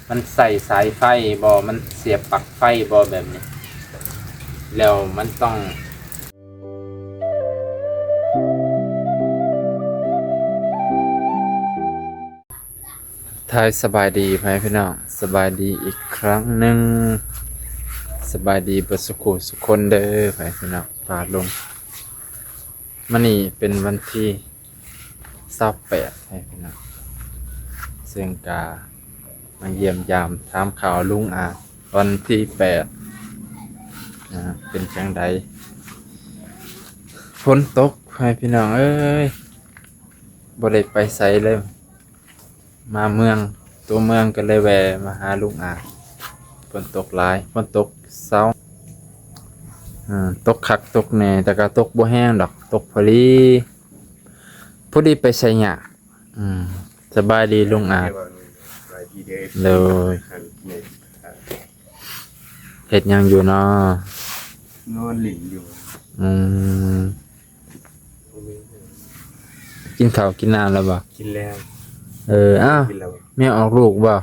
มันใส่สายไฟบ่มันเสียบปลั๊กไฟบ่แบบนี้แล้วมันต้องทายสบายดีไหมพี่น้องสบายดีอีกครั้งหนึ่งสบายดีเบิดสุขสุขคนเด้อไหมพี่น้องปาดลงมันนี่เป็นวันที่28ให้พี่น้องซึ่งกามาเยี่ยมยามถามข่าวลุงอาวันที่8นะเป็นจังใดฝนตกให้พี่น้องเอ้ยบ่ได้ไปไสเลยมาเมืองตัวเมืองก็เลยแวะมาหาลุงอาฝนตกหลายฝนตกเช้าตกคักตกแน่แต่ก็ตกบ่แห้งดอกตกพอดีไปไสหยาสบายดีลุงอาเลยเฮ็ดหยังอยู่เนาะนอนหลินอยู่กินข้าวกินน้ำแล้วบ่กินแล้วอ้าวแม่ออกลูกบ่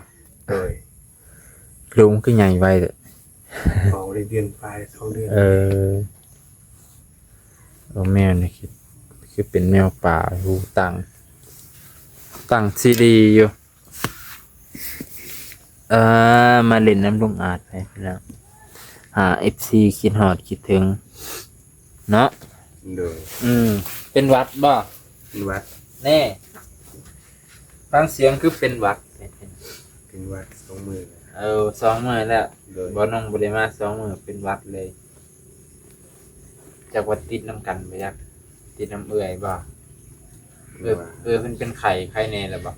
ลุงคือใหญ่ไวเลยออกได้เดือนปลาย2 เดือนแมวนี่คือเป็นแมวป่าหูตั้งซีดีอยู่มาเล่นน้ำลุงอาจไปแล้วFC คิดฮอดคิดถึงเนาะเป็นวัดบ่เป็นวัดแน่ฟังเสียงคือเป็นวัดเป็นวัด2 มื้อ2 มื้อแล้วบ่น้องบ่ได้มา2 มื้อเป็นวัดเลยจากวัดติดน้ำกันไปจักติดน้ำเอื่อยบ่มันเป็นไข่แน่แล้วบ่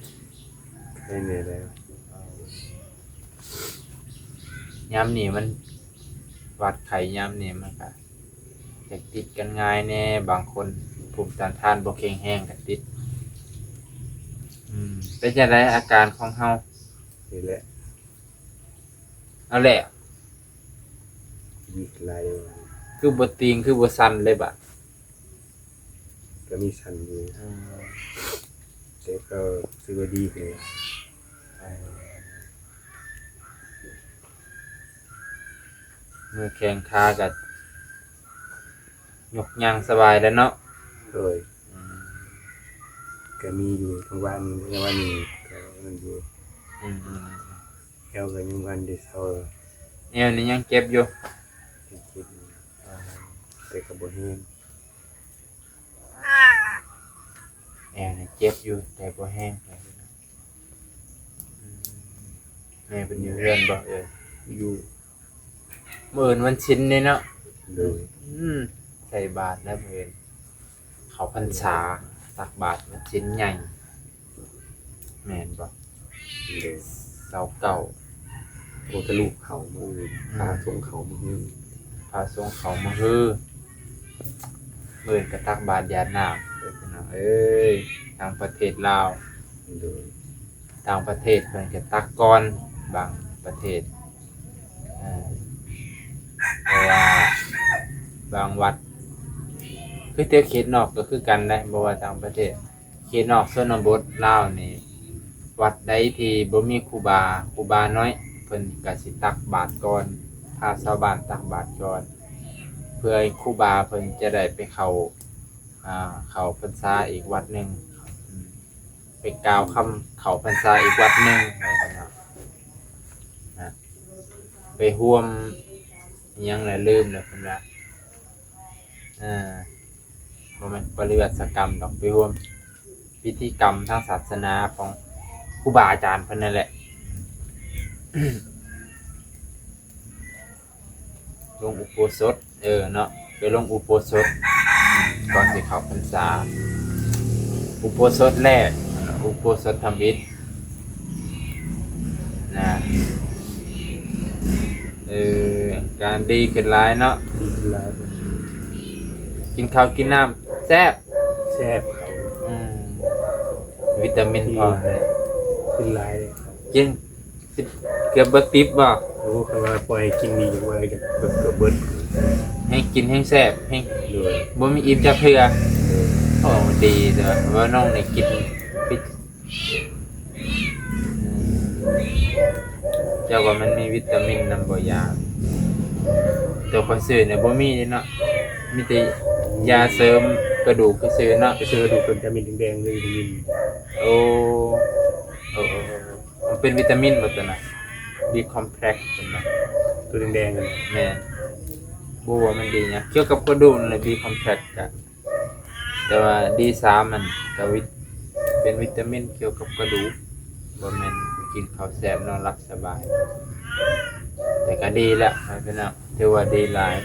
ไข่แน่แล้วยามนี้มันวัดไข่ยามนี้มันก็จะติดกันง่ายแน่บางคนภูมิต้านทานบ่แข็งแรงก็ติดเป็นจังได๋อาการของเฮานี่แหละเอาแหละมีหลายคือบ่ติงคือบ่สั่นเลยบัดก็มีสั่นอยู่แต่ก็สึกว่าดีขึ้นมือแข้งขาก็ยกย่างสบายแล้วเนาะก็มีอยู่ทั้งวันนี้ก็มันอยู่เอวก็ยังวันได้เศร้าเอวนี่ยังเจ็บอยู่แต่ก็บ่แห้งเอวนี่เจ็บอยู่แต่บ่แห้งแม่เป็นอยู่เรือนบ่อยู่มื้อวันชิ้นนี่เนาะใส่บาตรแล้วเพิ่นเขาพรรษาตักบาตรมันชิ้นใหญ่แม่นบ่เสาเก่าโอทะลุเขามือพาส่งเขามือมื้อกระตักบาตรยาน้ำพี่น้องทางประเทศลาวต่างประเทศเพิ่นก็ตักก่อนบางประเทศเพราะว่าบางวัดคือเขตนอกก็คือกันได้บ่ว่าต่างประเทศเขตนอกชนบทลาวนี่วัดใดที่บ่มีครูบาน้อยเพิ่นก็สิตักบาตรก่อนพาชาวบ้านตักบาตรก่อนเพื่อให้ครูบาเพิ่นจะได้ไปเข้าพรรษาอีกวัดหนึ่งไปกล่าวคำเข้าพรรษาอีกวัดหนึ่งนะไปร่วมยังแหละลืมแล้วเพิ่นว่าบ่แม่นปฏิบัติกรรมดอกไปร่วมพิธีกรรมทางศาสนาของครูบาอาจารย์เพิ่นนั่นแหละลงอุโบสถเนาะไปลงอุโบสถก่อนสิเข้าพรรษาอุโบสถแรกอุโบสถธรรมิตรนะการดีขึ้นหลายเนาะกินข้าวกินน้ำแซ่บวิตามินพอเลยขึ้นหลายเลยกินเกือบบ่ติบบ่โอ้คันว่าปล่อยกินดีจังว่าจะเกือบเบิดให้กินให้แซ่บให้บ่มีอิ่มจักเทื่อดีเด้อว่าน้องนี่กิน เจ้าว่ามันมีวิตามินนำบ่ยาตัวข้อยซื้อเนี่ยบ่มีเนาะมีแต่ยาเสริมกระดูกก็ซื้อเนาะ ไปซื้อดูเป็นวิตามินแดงๆเลยวิตามิน โอ้มันเป็นวิตามินบ่ตัวน่ะ B complex ตัวน่ะ ตัวแดงๆกัน แม่นบ่ว่ามันดีหยังเกี่ยวกับกระดูกนั่นแหละ B complex ก็แต่ว่า D3 มันก็เป็นวิตามินเกี่ยวกับกระดูกบ่แม่นกินข้าวแซ่บนอนหลับสบาย แต่ก็ดีแหละพี่น้องถือว่าดีหลาย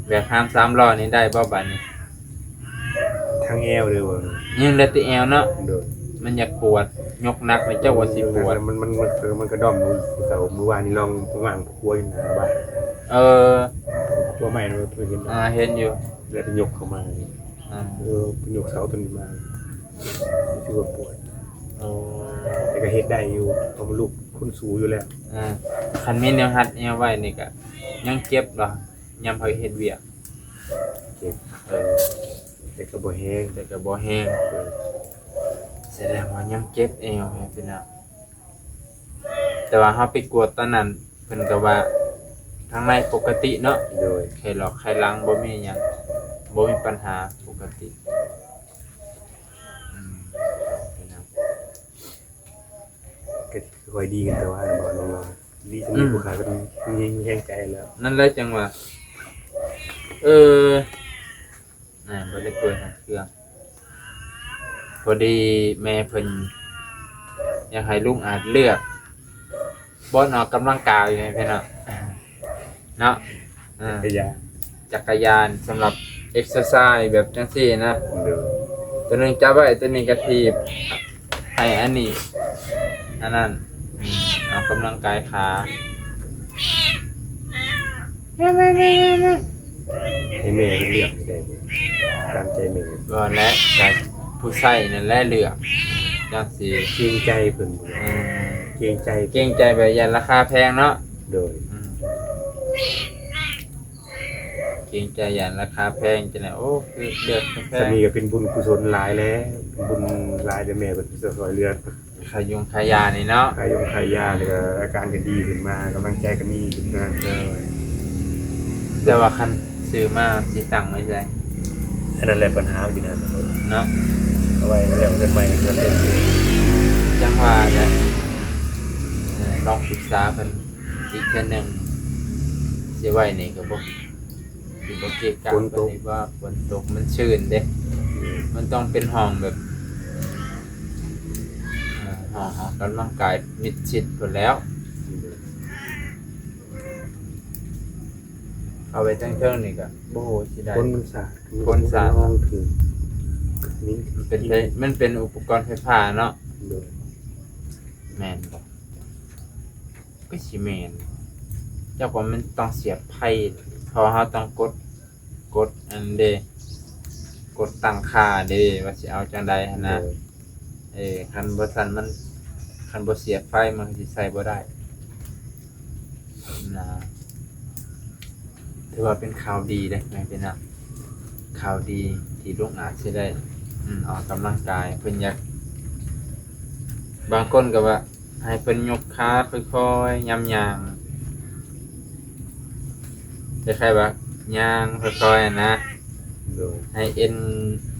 แบบห้าม3ล้อนี่ได้บ่บัดนี้ ทางแอวเลยว่า ยังเหลือแต่แอวเนาะ โดย มันอยากปวดยกหนักเลยเจ้าว่าสิปวด มันกระด้อมมือเสาเมื่อวานนี้ลองวางครัวอยู่หน้าบ้าน เออ ครัวใหม่เราเพิ่งเห็น เห็นอยู่ แล้วยกเข้ามา อ่า ยกเสาต้นนี้มาชื่อว่าปวด โอ้ แต่ก็เฮ็ดได้อยู่เพราะมันลูกคุณสูงอยู่แล้ว คันมีแนวหัดแนวไว้นี่ก็ยังเก็บเหรอยามเฮาเฮ็ดเวียก เจ็บ เออ แต่ก็บ่แห้ง แต่ก็บ่แห้งแสดงว่ายังเจ็บเอวให้พี่น้องแต่ว่าเฮาไปกวดตอนนั้นเพิ่นก็ว่าทางในปกติเนาะ โดย ไข้หลอกไข้หลังบ่มีหยังบ่มีปัญหาปกติพี่น้อง ก็ค่อยดีกันแต่ว่าบ่น้องๆดีจังมีผู้ขาก็มีแห้งใจแล้ว นั่นเลยจังว่าบ่ได้เปิดหาเครื่องพอดีแม่เพิ่นอยากให้ลุงอาจเลือกบ่ออกกำลังกายไงพี่น้องเนาะ ก็ยา จักรยานสำหรับเอ็กซ์ไซส์แบบจังซี่นะ โดย ตัวหนึงจับไว้ตัวหนึงกระทีบให้อันนี้อันนั้นออกกำลังกายขา ให้แม่เลือกได้ตามใจแม่ ก็และจากผู้ใส่นั่นแหละเลือกจังซี่ เกรงใจเพิ่นบ่ อืม เกรงใจ เก่งใจแบบยันราคาแพงเนาะ โดย เก่งใจยันราคาแพงจังได๋โอ้คือเลือกแพ สาง มีก็เป็นบุญกุศลหลายแล้วเป็นบุญหลายแต่แม่เพิ่นจะซอยเรือ ขยุงขายานี่เนาะ ขายขายยาแล้วก็อาการก็ดีขึ้นมากำลังใจก็มีขึ้นมา แต่ว่าคันซื้อมาสิตั้งไว้ใช่ อันนั้นแหละปัญหาอยู่นะ เนาะ เอาไว้แล้วเงินใหม่ก็เต็ม จังว่าจะลองศึกษาเพิ่นอีกเทื่อหนึงสิไว้นี่ก็บ่สิบ่เกะกะเพิ่นนี่ว่าฝนตกมันชื้นเด้มันต้องเป็นห้องแบบห้องออกกำลังกายมิดชิดพุ่นแล้ว เอาไปตั้งเครื่องนี่ก็โอ้โหสิได้ คนมันสาด คนสาด ห้องถึงนี่ มันเป็นอุปกรณ์ไฟฟ้าเนาะ โดย แม่นบ่ก็สิแม่นเจ้าว่ามันต้องเสียบไพ่เพราะเฮาต้องกดอันเดกดตั้งค่าเด้ว่าสิเอาจังใดหั่นนะคันบ่ซั่นมันคันบ่เสียบไฟมันสิใช้บ่ได้นะถือว่าเป็นข่าวดีเด้แม่พี่น้องข่าวดีที่ลุงอาจสิได้ออกกำลังกายเพิ่นอยากบางคนก็ว่าให้เพิ่นยกขาค่อยๆย่ำๆคล้ายๆว่าย่างค่อยๆนะ โดย ให้เอ็น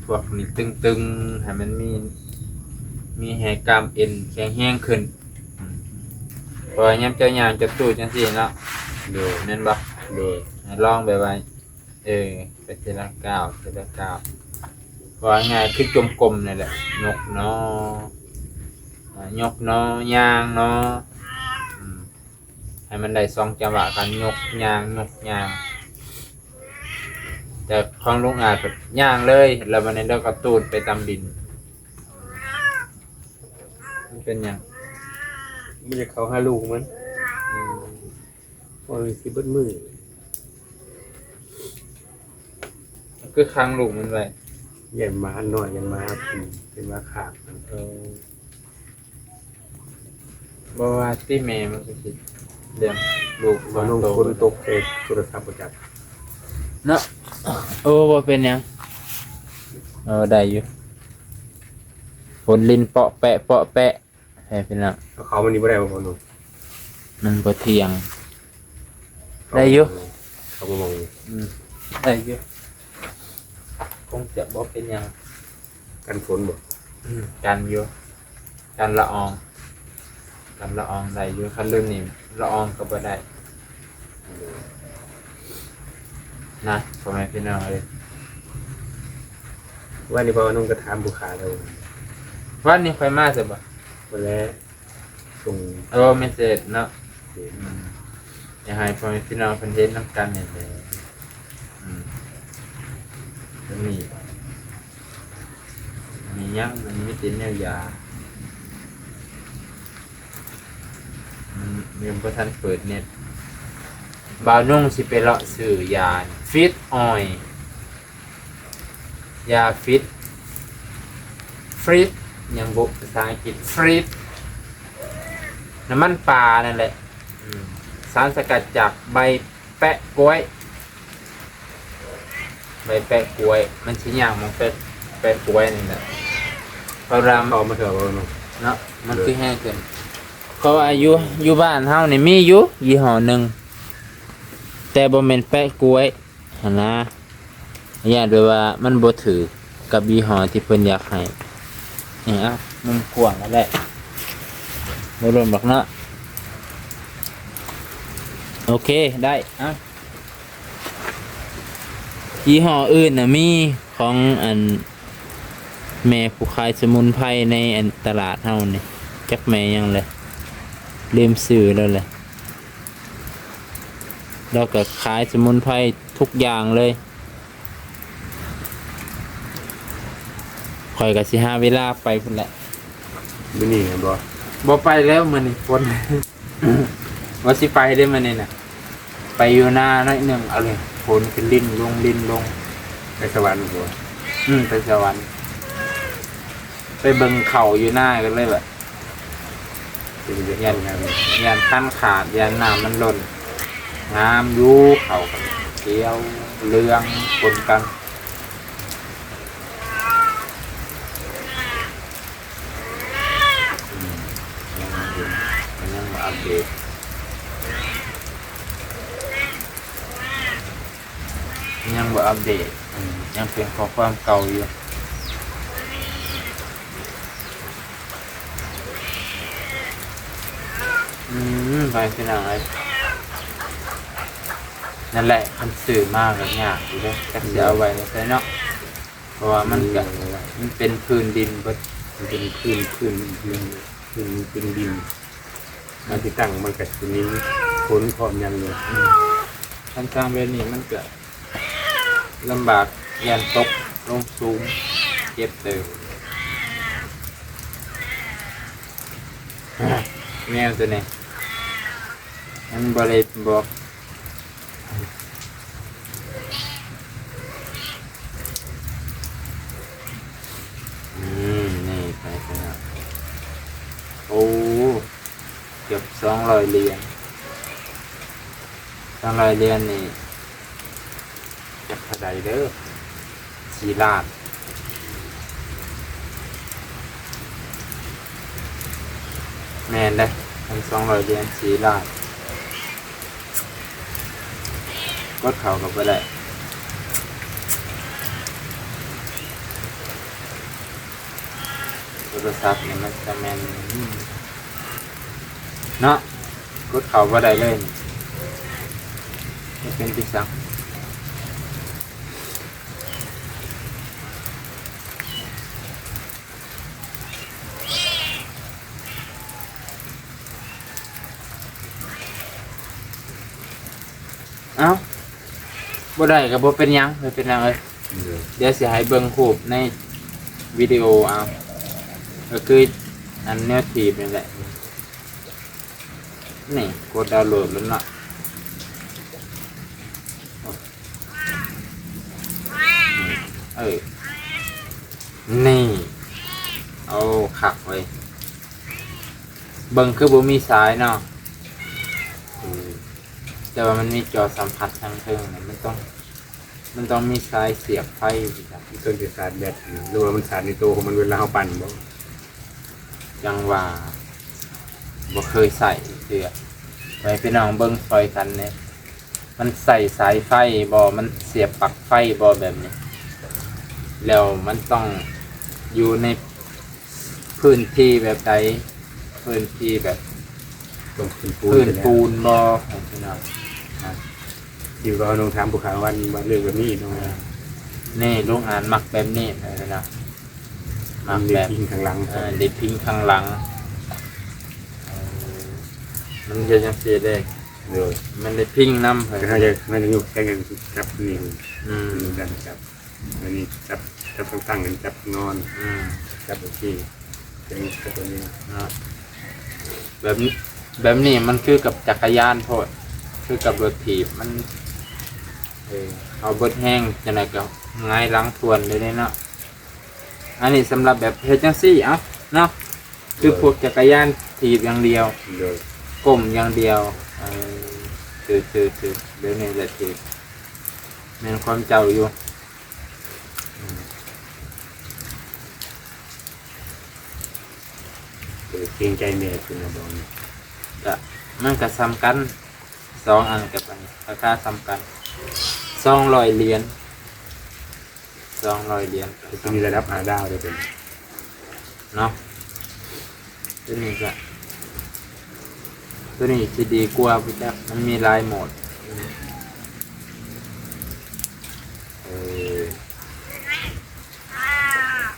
พวกนี้ตึงๆให้มันมีแหกกล้ามเอ็นแข็งแรงขึ้นเพราะว่าย่ำเจ้าย่างจะตู้จังซี่เนาะ โดย แม่นบ่ โดย ลองแบบว่าไปทีละก้าวทีละก้าวว่าง่ายคือจมกลมนี่แหละยกเนาะยกเนาะย่างเนาะให้มันได้2จังหวะกันยกย่างแต่ของลุงอาจแบบย่างเลยแล้วมันแล้วก็ตูดไปตามดินมันเป็นหยัง มันจะเข้าหาลูกมันพอสิเบิดมือ คือค้างลูกมันไว้ ยันมาหน่อยยันมาเป็นมาขาด บ่ว่าที่แม่มันก็สิเลี้ยงลูก พอน้อง โต คนตกเอกโทรศัพท์ประจับ เนาะบ่เป็นหยังได้อยู่ฝนลินเปาะแปะ พ้พี่น้อง เขามันนี่บ่ได้บ่หนู มันบ่เที่ยง ได้อยู่ เขาบ่มอง ได้อยู่คงจะบ่เป็นหยัง กันฝนบ่ กันอยู่กันละอองได้อยู่คันรุ่นนี้ละอองก็บ่ได้นะพ่อแม่พี่น้องเลย ว่านี่บ่น้องก็ถามผู้ค้าแล้ว วันนี้ค่อยมาสิบ่ บ่แล้วส่ง เมสเสจเนาะอยากให้พ่อแม่พี่น้องเพิ่นเห็นนํกันนี่แหละมันมีหยังมันมีแต่แนวยายังบ่ทันเปิดเน็ตบ่าวนุ่งสิไปเลาะซื้อยาฟิตออยล์ยาฟิตฟรีดยังบ่ภาษาอังกฤษฟรีดน้ำมันปลานั่นแหละสารสกัดจากใบแปะกล้วยมันสิย่างมันแปะกล้วยนี่แหละพอราม เขามาเถอะบ่น้อง เนาะมันคือแห้งเกินเพราะว่าอยู่บ้านเฮานี่มีอยู่ยี่ห้อหนึ่งแต่บ่แม่นแปะกล้วยหั่นนะญาติด้วยว่ามันบ่ถือกับยี่ห้อที่เพิ่นอยากให้นี่อ่ะมุมกว้างนั่นแหละบ่รวมหรอกเนาะโอเคได้อ่ะยี่ห้ออื่นน่ะมีของอันแม่ผู้ขายสมุนไพรในอันตลาดเฮานี่จักแม่ยังเลยลืมซื้อแล้วแหละแล้วก็ขายสมุนไพรทุกอย่างเลยข่อยก็สิหาเวลาไปพุ่นแหละ มื้อนี้บ่ บ่ไปแล้วมื้อนี้ฝน ว่าสิไปได้มื้อนี้น่ะไปอยู่หน้าน้อยหนึงเอาเลยฝนขึ้นลิ้นลง ไปสวรรค์บ่ ไปสวรรค์ไปเบิ่งเขาอยู่หน้ากันเลยแบบ เป็นเรื่องงาน ยันขั้นขาดยันน้ำมันหล่นงามอยู่เขากันเขียวเรืองปนกันยังมาอัปเดตยังเป็นข้อความเก่าอยู่ไปเป็นอะไรนั่นแหละมันสื่อมากกับยากอยู่เลยแต่จะเอาไว้ในใจเนาะเพราะว่ามันเป็นพื้นดินเบิด มันเป็นพื้นดินมันสิตั้งมันก็สิมีฝนพร้อมยังเลย ทางแบบนี้มันเกิดลำบากยันตกลงสูงเจ็บเติมแมวตัวนี้มันบริบอกนี่ไปแล้วโอ้เกือบ200 เหรียญนี่จะเท่าใดเด้อ4 ล้านแม่นได้200 เหรียญ4 ล้านกดเขาก็บ่ได้โทรศัพท์นี่มันจะแม่นเนาะกดเขาบ่ได้เลยนี่เป็นที่สังเอ้าบ่ได้ก็บ่เป็นหยังไม่เป็นหยังเลยเดี๋ยวสิให้เบิ่งรูปในวิดีโอเอาก็คืออันแนวทีบนี่แหละนี่กดดาวน์โหลดแล้วเนาะนี่เอาขักไว้เบิ่งคือบ่มีสายเนาะแต่ว่ามันมีจอสัมผัสทางเทิงเนี่ยมันต้องมีสายเสียบไฟสิครับ มันต้องจะสาดแบตหรือว่ามันสาดในตัวของมันเวลาเฮาปั่นบ่ จังว่า บ่เคยใส่เสื้อไปพี่น้องเบิ่งซอยกันเนี่ยมันใส่สายไฟบ่มันเสียบปลั๊กไฟบ่แบบนี้แล้วมันต้องอยู่ในพื้นที่แบบใดพื้นที่แบบ ต้องเป็นปู พื้น น ปูนบ่ของพี่น้อง อยู่ก็ลงทำภูเขาวันเรื่องแบบนี้น้อง นี่ลุงอ่านมักแบบนี้เลยนะมั มัน ก เด็ แบ ก บ ยิงข้างหลัง เด็ดพิงข้างหลังมันจะยังเสียได้ เลย มันได้พิงน้ำ แต่ถ้าจะมันจะอยู่ใกล้กันจับนี่ อืม กันจับอันนี้จับตั้งกันจับนอน อืม จับโอเคเป็นกับตัวนี้ เนาะแบบนี้แบบนี้มันคือกับจักรยานโพดคือกับรถถีบมันเอาเบิดแห้งจะไหนก็ง่ายล้างทวนเลยเนาะอันนี้สำหรับแบบเฮดจังซี่เอ้าเนาะคือพวกจักรยานถีบอย่างเดียว เลย ก้มอย่างเดียวคือเดี๋ยวนี้จะถีบแม่นความเจ้าอยู่ เกรงใจแม่คุณนะบอกนี่ ก็มันก็ซ้ำกัน2 อันกับอันนี้ราคาซ้ำกัน200 เหรียญ200 เหรียญ จะมีระดับ5 ดาวเลยเป็น เนาะตัวนี้ก็ตัวนี้จะดีกว่าพี่แจ๊คมันมีหลายโหมด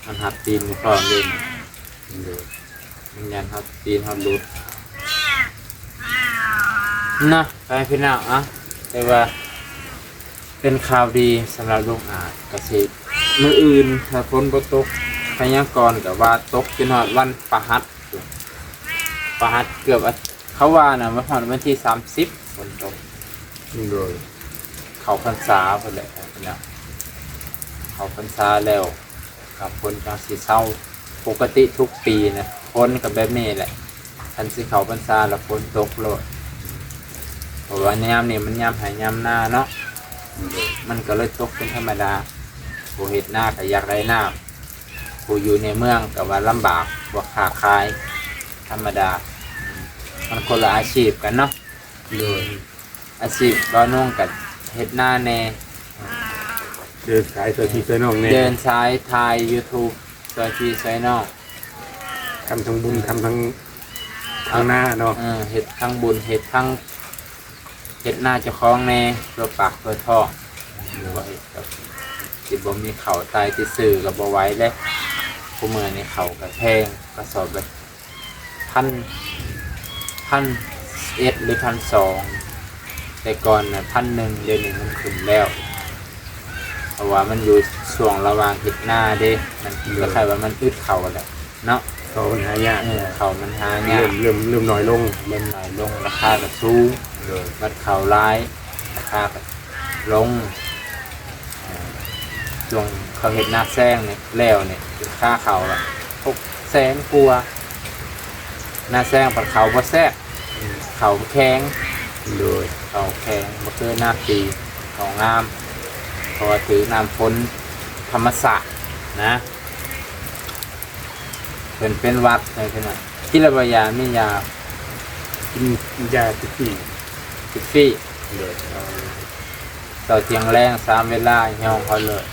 มันหัดตีนมือพร้อมเลย เลย มันยันหัดตีนหัดรุดนะไปพี่น้องอ่ะแต่ว่าเป็นข่าวดีสำหรับลูกอาจกสิมื้ออื่นถ้าฝนบ่ตกพยากรณ์กับว่าตกจนฮอดวันประหัสเกือบเขาว่าน่ะว่าฮอดวันที่30ฝนตก เลย เขาพรรษาพุ่นแหละพี่น้องเขาพรรษาแล้วกับคนจังสิเศร้าปกติทุกปีนะคนกับแบบนี้แหละทันสิเขาพรรษาแล้วฝนตกโลดเพราะว่ายามนี่มันยามหายามหน้าเนาะมันก็เลยตกเป็นธรรมดาผู้เฮ็ดหน้าก็อยากได้หน้าผู้อยู่ในเมืองก็ว่าลำบากบ่ค้าขายธรรมดามันคนละอาชีพกันเนาะ เลย อาชีพบ่นุ่งกับเฮ็ดหน้าแน่ เดินสายตัวที่ตัวน้องเนี่ย เดินซ้ายถ่าย YouTube ซอยพี่ซอยน้อง ทำทั้งบุญทำทั้งหน้าเนาะ เฮ็ดทั้งบุญเฮ็ดทั้งเฮ็ดหน้าเจ้าของแน่เพื่อปากเพื่อท้องหรือว่าเฮ็ดกับสิบ่มีข้าวตายที่ซื้อก็บ่ไหวแล้วผู้มื้อนี้ข้าวก็แพงกระสอบละ1,100หรือ1,200แต่ก่อนน่ะ1,100เดี๋ยวนี้มันขึ้นแล้วเพราะว่ามันอยู่ช่วงระหว่างเฮ็ดหน้าเด้มันก็คล้ายว่ามันอึดข้าวแหละเนาะ เขาปัญหายาก ข้าวมันหายาก เริ่มน้อยลง เล่นหน่อยลงราคาก็สูง เลย บัดข่าวร้ายราคาก็ลงช่วงเขาเห็นหน้าแซงเนี่ยแล้วเนี่ยราคาเขาละ600,000กว่าหน้าแซงปัดเขาบ่แซ่บเขาแข็ง เลย เขาแข็งบ่คือหน้าปีเขางามเพราะว่าถือน้ำฝนธรรมศาสตร์นะเป็นวัดเลยใช่ไหมที่ระบายาไม่ยา กินยาทุกที่ ติดฟี่ เลย ต่อเทียงแรง3 เวลาย่องเขาเลย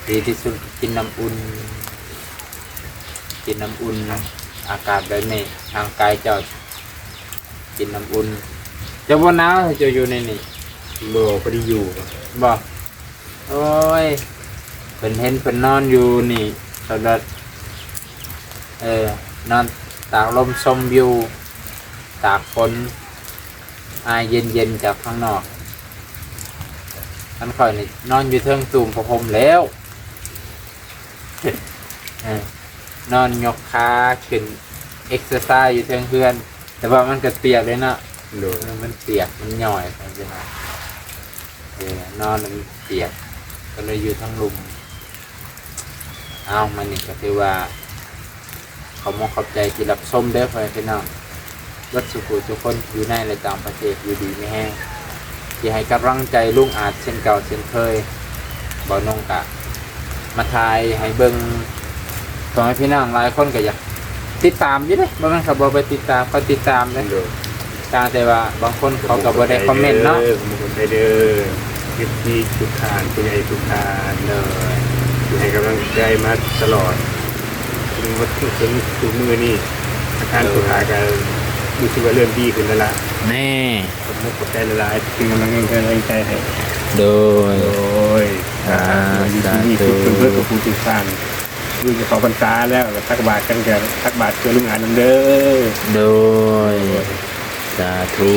ดีที่สุดกินน้ำอุ่นอากาศแบบนี้ทางกายเจ้ากินน้ำอุ่นเจ้าบ่หนาวเจ้าอยู่ในนี่ โบพอดีอยู่ บอกโอ้ยเป็นเห็นเป็นนอนอยู่นี่ตลอดนอนตากลมชมวิวตากฝนอายเย็นๆจากข้างนอกท่านค่อยนี่นอนอยู่เทิงตูมประพรมแล้ว นอนยกขาขึ้นเอ็กซ์ไซส์อยู่เทิงเพื่อน แต่ว่ามันก็เปียกเลยเนาะ เลย มันเปียกมันหน่อยไปใช่ไหมนอนมันเปียกก็เลยอยู่ทั้งลุมเอามันนี่ก็คือว่าเขามองขอบใจที่รับชมเด้อเพื่อนพี่น้องรถสุขุทุกคนอยู่ในและต่างประเทศอยู่ดีไม่แห้งที่ให้กำลังใจลุงอาจเช่นเก่าเช่นเคยบ่นงกะมาทายให้เบิ่งตรงให้พี่น้องหลายคนก็อยาก ติดตามอยู่เด้บ่แม่นเขาบ่ไปติดตามเขาติดตามเด้ โดย ตามแต่ว่าบางคนเขาก็บ่ได้คอมเมนต์เนาะ ผมคนไทยเด้อเก็บที่ทุกทานผู้ใหญ่ทุกทานเด้อที่ให้กำลังใจมาตลอดถึงว่าถึงทุกมือนี่อาการสุดท้ายก็รู้สึกว่าเริ่มดีขึ้นแล้วล่ะ แน่ ผมมุกใจละลายเป็นกำลังใจให้ โดย โอ้ยอยู่ที่นี่คือเพื่อนกับผู้ติดตามดูจะขอพรรษาแล้วทักบาทกันกันทักบาทเพื่อลุงอ่านน้ำเด้อ โดยสาธุ